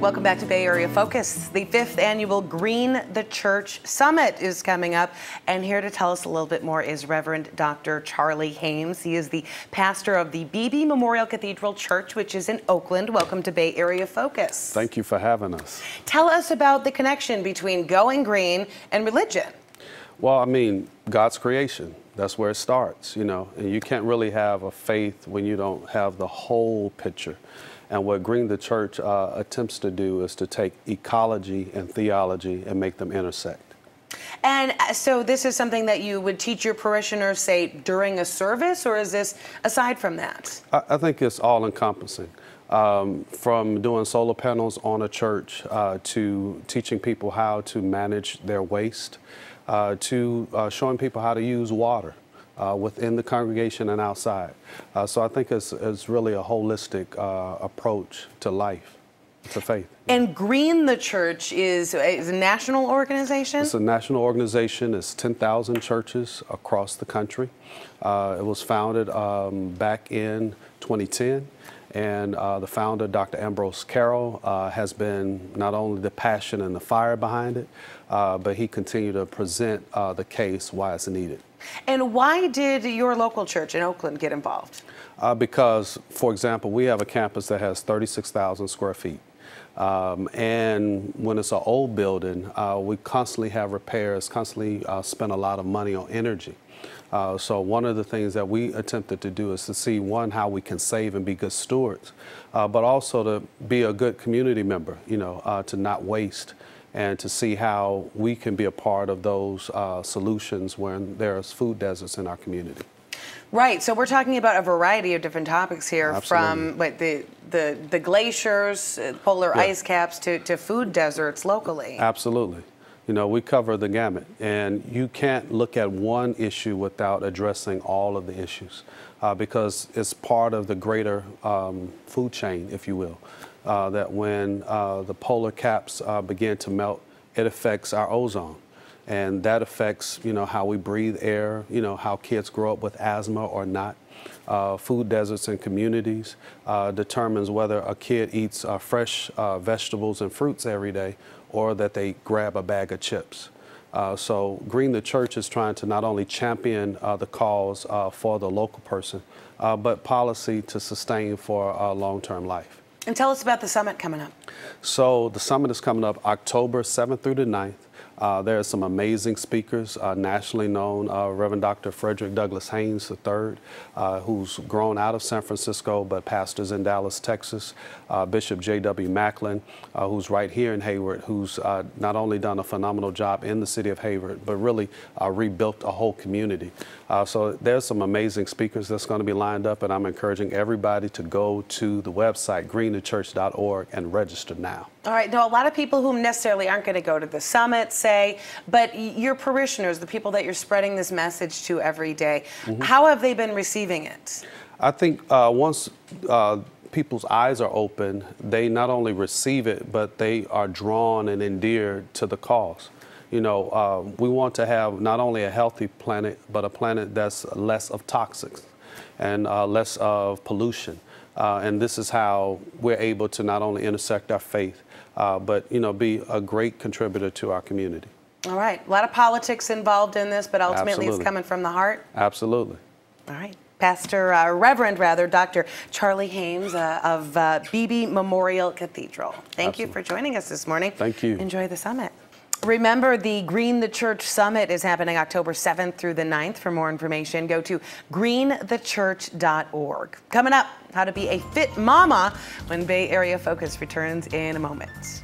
Welcome back to Bay Area Focus. The 5th annual Green the Church Summit is coming up, and here to tell us a little bit more is Reverend Doctor Charley Hames. He is the pastor of the Bebe Memorial Cathedral Church, which is in Oakland. Welcome to Bay Area Focus. Thank you for having us. Tell us about the connection between going green and religion. Well, I mean, God's creation. That's where it starts, you know, and you can't really have a faith when you don't have the whole picture. And what Green the Church attempts to do is to take ecology and theology and make them intersect. And so this is something that you would teach your parishioners, say, during a service, or is this aside from that? I think it's all encompassing. From doing solar panels on a church to teaching people how to manage their waste to showing people how to use water within the congregation and outside. So I think it's really a holistic approach to life, to faith. And Green the Church is a national organization? It's a national organization. It's 10,000 churches across the country. It was founded back in 2010. And the founder, Dr. Ambrose Carroll, has been not only the passion and the fire behind it, but he continued to present the case why it's needed. And why did your local church in Oakland get involved? Because, for example, we have a campus that has 36,000 square feet. And when it's an old building, we constantly have repairs, constantly spend a lot of money on energy. So one of the things that we attempted to do is to see, one, how we can save and be good stewards, but also to be a good community member, you know, to not waste, and to see how we can be a part of those solutions when there's food deserts in our community. Right. So we're talking about a variety of different topics here. Absolutely. From what, the glaciers, polar ice caps to food deserts locally. Absolutely. You know, we cover the gamut, and you can't look at one issue without addressing all of the issues because it's part of the greater food chain, if you will, that when the polar caps begin to melt, it affects our ozone. And that affects, you know, how we breathe air, you know, how kids grow up with asthma or not. Food deserts in communities determines whether a kid eats fresh vegetables and fruits every day or that they grab a bag of chips. So Green the Church is trying to not only champion the cause for the local person, but policy to sustain for long-term life. And tell us about the summit coming up. So the summit is coming up October 7th through the 9th. There are some amazing speakers, nationally known, Reverend Dr. Douglas Hames III, who's grown out of San Francisco but pastors in Dallas, Texas. Bishop J.W. Macklin, who's right here in Hayward, who's not only done a phenomenal job in the city of Hayward, but really rebuilt a whole community. So there's some amazing speakers that's going to be lined up, and I'm encouraging everybody to go to the website, greenthechurch.org, and register now. All right. Now, a lot of people who necessarily aren't going to go to the summit, say, but your parishioners, the people that you're spreading this message to every day, how have they been receiving it? I think once people's eyes are open, they not only receive it, but they are drawn and endeared to the cause. You know, we want to have not only a healthy planet, but a planet that's less of toxics and less of pollution. And this is how we're able to not only intersect our faith, but, you know, be a great contributor to our community. All right. A lot of politics involved in this, but ultimately it's coming from the heart. Absolutely. All right. Reverend Dr. Charley Hames of Bebe Memorial Cathedral. Thank you for joining us this morning. Thank you. Enjoy the summit. Remember, the Green the Church Summit is happening October 7th through the 9th. For more information, go to greenthechurch.org. Coming up, how to be a fit mama when Bay Area Focus returns in a moment.